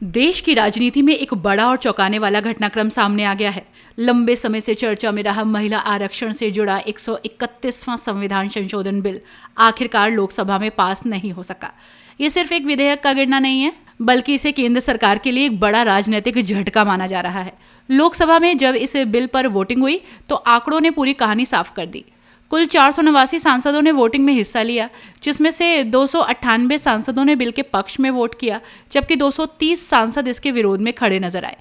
देश की राजनीति में एक बड़ा और चौंकाने वाला घटनाक्रम सामने आ गया है। लंबे समय से चर्चा में रहा महिला आरक्षण से जुड़ा 131वां संविधान संशोधन बिल आखिरकार लोकसभा में पास नहीं हो सका। ये सिर्फ एक विधेयक का गिरना नहीं है, बल्कि इसे केंद्र सरकार के लिए एक बड़ा राजनीतिक झटका माना जा रहा है। लोकसभा में जब इस बिल पर वोटिंग हुई तो आंकड़ों ने पूरी कहानी साफ कर दी। कुल 489 सांसदों ने वोटिंग में हिस्सा लिया, जिसमें से 298 सांसदों ने बिल के पक्ष में वोट किया, जबकि 230 सांसद इसके विरोध में खड़े नजर आए।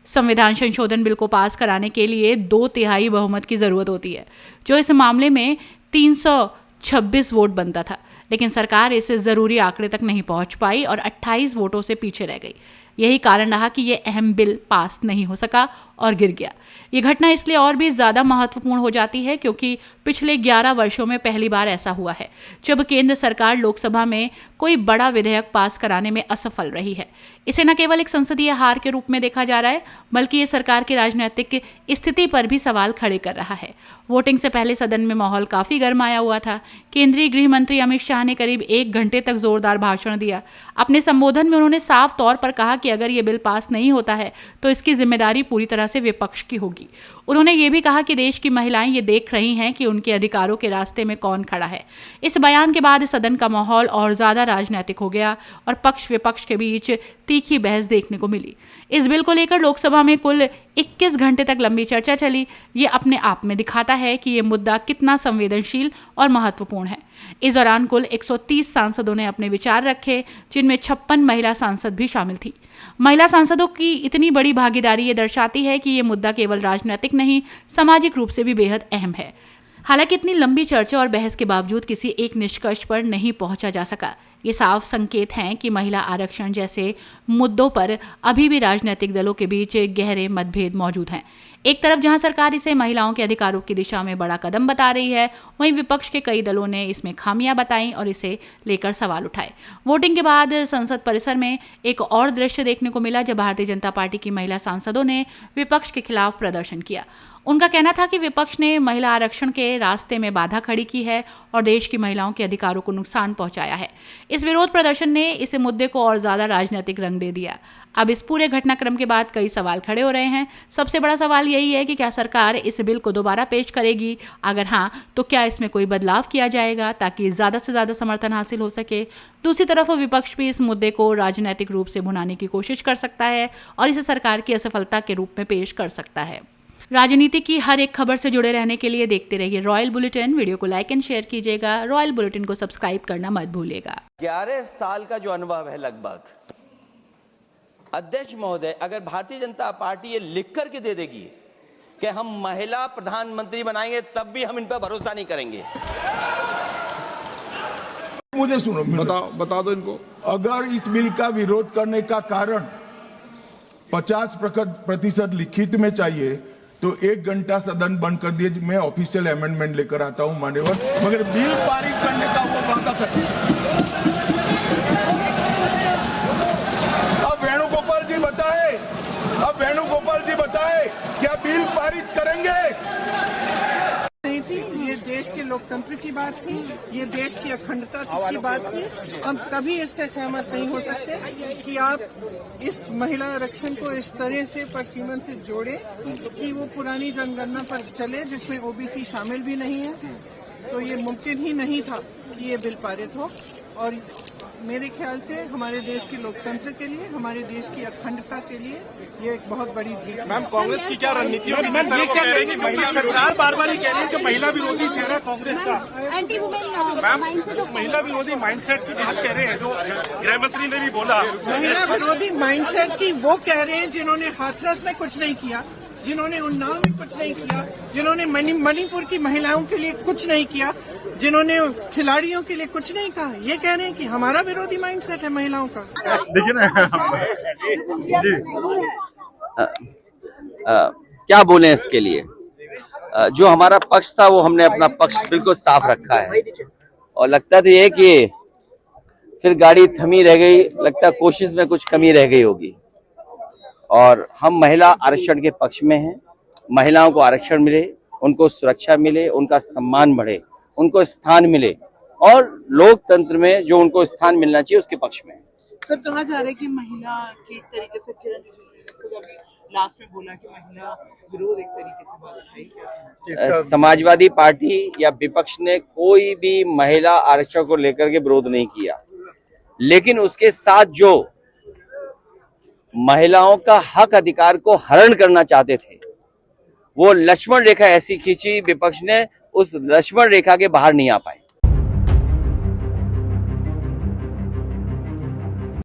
संविधान संशोधन बिल को पास कराने के लिए 2/3 बहुमत की जरूरत होती है, जो इस मामले में 326 वोट बनता था, लेकिन सरकार इस जरूरी आंकड़े तक नहीं पहुंच पाई और 28 वोटों से पीछे रह गई। यही कारण रहा कि यह अहम बिल पास नहीं हो सका और गिर गया। ये घटना इसलिए और भी ज़्यादा महत्वपूर्ण हो जाती है क्योंकि पिछले 11 वर्षों में पहली बार ऐसा हुआ है जब केंद्र सरकार लोकसभा में कोई बड़ा विधेयक पास कराने में असफल रही है। इसे न केवल एक संसदीय हार के रूप में देखा जा रहा है, बल्कि ये सरकार की राजनीतिक स्थिति पर भी सवाल खड़े कर रहा है। वोटिंग से पहले सदन में माहौल काफी गर्माया हुआ था। केंद्रीय गृह मंत्री अमित शाह ने करीब 1 घंटे तक जोरदार भाषण दिया। अपने संबोधन में उन्होंने साफ तौर पर कहा कि अगर ये बिल पास नहीं होता है तो इसकी जिम्मेदारी पूरी तरह से विपक्ष की होगी। उन्होंने ये भी कहा कि देश की महिलाएं ये देख रही हैं कि उनके अधिकारों के रास्ते में कौन खड़ा है। इस बयान के बाद सदन का माहौल और ज्यादा राजनीतिक हो गया और पक्ष विपक्ष के बीच तीखी बहस देखने को मिली। इस बिल को लेकर लोकसभा में कुल 21 घंटे तक लंबी चर्चा चली। ये अपने आप में दिखाता है कि ये मुद्दा कितना संवेदनशील और महत्वपूर्ण है। इस दौरान कुल 130 सांसदों ने अपने विचार रखे, जिनमें 56 महिला सांसद भी शामिल थी। महिला सांसदों की इतनी बड़ी भागीदारी ये दर्शाती है कि ये मुद्दा केवल राजनीतिक नहीं, सामाजिक रूप से भी बेहद अहम है। हालांकि इतनी लंबी चर्चा और बहस के बावजूद किसी एक निष्कर्ष पर नहीं पहुंचा जा सका। ये साफ संकेत हैं कि महिला आरक्षण जैसे मुद्दों पर अभी भी राजनीतिक दलों के बीच गहरे मतभेद मौजूद हैं। एक तरफ जहां सरकार इसे महिलाओं के अधिकारों की दिशा में बड़ा कदम बता रही है, वहीं विपक्ष के कई दलों ने इसमें खामियां बताई और इसे लेकर सवाल उठाए। वोटिंग के बाद संसद परिसर में एक और दृश्य देखने को मिला जब भारतीय जनता पार्टी की महिला सांसदों ने विपक्ष के खिलाफ प्रदर्शन किया। उनका कहना था कि विपक्ष ने महिला आरक्षण के रास्ते में बाधा खड़ी की है और देश की महिलाओं के अधिकारों को नुकसान पहुंचाया है। इस विरोध प्रदर्शन ने इस मुद्दे को और ज्यादा राजनीतिक रंग दे दिया। अब इस पूरे घटनाक्रम के बाद कई सवाल खड़े हो रहे हैं। सबसे बड़ा सवाल यही है कि क्या सरकार इस बिल को दोबारा पेश करेगी? अगर हाँ, तो क्या इसमें कोई बदलाव किया जाएगा ताकि ज्यादा से ज्यादा समर्थन हासिल हो सके? दूसरी तरफ विपक्ष भी इस मुद्दे को राजनीतिक रूप से भुनाने की कोशिश कर सकता है और इसे सरकार की असफलता के रूप में पेश कर सकता है। राजनीति की हर एक खबर से जुड़े रहने के लिए देखते रहिए रॉयल बुलेटिन। वीडियो को लाइक एंड शेयर कीजिएगा। रॉयल बुलेटिन को सब्सक्राइब करना मत भूलिएगा। 11 साल का जो अनुभव है लगभग, अध्यक्ष महोदय, अगर भारतीय जनता पार्टी ये लिख करके दे देगी कि हम महिला प्रधानमंत्री बनाएंगे, तब भी हम इन पर भरोसा नहीं करेंगे। मुझे सुनो, बता दो इनको। अगर इस बिल का विरोध करने का कारण 50% लिखित में चाहिए तो 1 घंटा सदन बंद कर दिए। मैं ऑफिशियल अमेंडमेंट लेकर आता हूं मान्यवर, मगर बिल पारित करने का वो वादा करती है। अब वेणुगोपाल जी बताए क्या बिल पारित करेंगे? नहीं थी, ये देश के लोकतंत्र की बात थी, ये देश की अखंडता की बात थी। हम कभी इससे सहमत नहीं हो सकते कि आप इस महिला आरक्षण को इस तरह से परसीमन से जोड़े कि वो पुरानी जनगणना पर चले जिसमें ओबीसी शामिल भी नहीं है। तो ये मुमकिन ही नहीं था कि ये बिल पारित हो और मेरे ख्याल से हमारे देश के लोकतंत्र के लिए, हमारे देश की अखंडता के लिए ये एक बहुत बड़ी जीत है। मैम, कांग्रेस की क्या रणनीति है? सरकार बार-बार ये कह रही है कि महिला विरोधी चेहरा कांग्रेस का। मैम, महिला विरोधी माइंडसेट की बात कह रहे हैं, जो गृह मंत्री ने भी बोला। महिला विरोधी माइंडसेट की वो कह रहे हैं जिन्होंने हाथरस में कुछ नहीं किया, जिन्होंने उन्नाव में कुछ नहीं किया, जिन्होंने मणिपुर की महिलाओं के लिए कुछ नहीं किया, जिन्होंने खिलाड़ियों के लिए कुछ नहीं कहा। ये कह रहे हैं कि हमारा विरोधी माइंडसेट है महिलाओं का। देखिए ना, क्या बोले इसके लिए? जो हमारा पक्ष था वो हमने अपना पक्ष बिल्कुल साफ रखा है और लगता तो ये कि फिर गाड़ी थमी रह गई, लगता कोशिश में कुछ कमी रह गई होगी। और हम महिला आरक्षण के पक्ष में हैं। महिलाओं को आरक्षण मिले, उनको सुरक्षा मिले, उनका सम्मान बढ़े, उनको स्थान मिले और लोकतंत्र में जो उनको स्थान मिलना चाहिए उसके पक्ष में। सर कहा जा रहा है कि महिला की एक तरीके से किरण रिजिजू ने खुद अभी लास्ट में बोला कि महिला विरोध एक तरीके से बात है, क्या समाजवादी पार्टी या विपक्ष ने कोई भी महिला आरक्षण को लेकर के विरोध नहीं किया, लेकिन उसके साथ जो महिलाओं का हक अधिकार को हरण करना चाहते थे, वो लक्ष्मण रेखा ऐसी खींची विपक्ष ने, उस लक्ष्मण रेखा के बाहर नहीं आ पाए।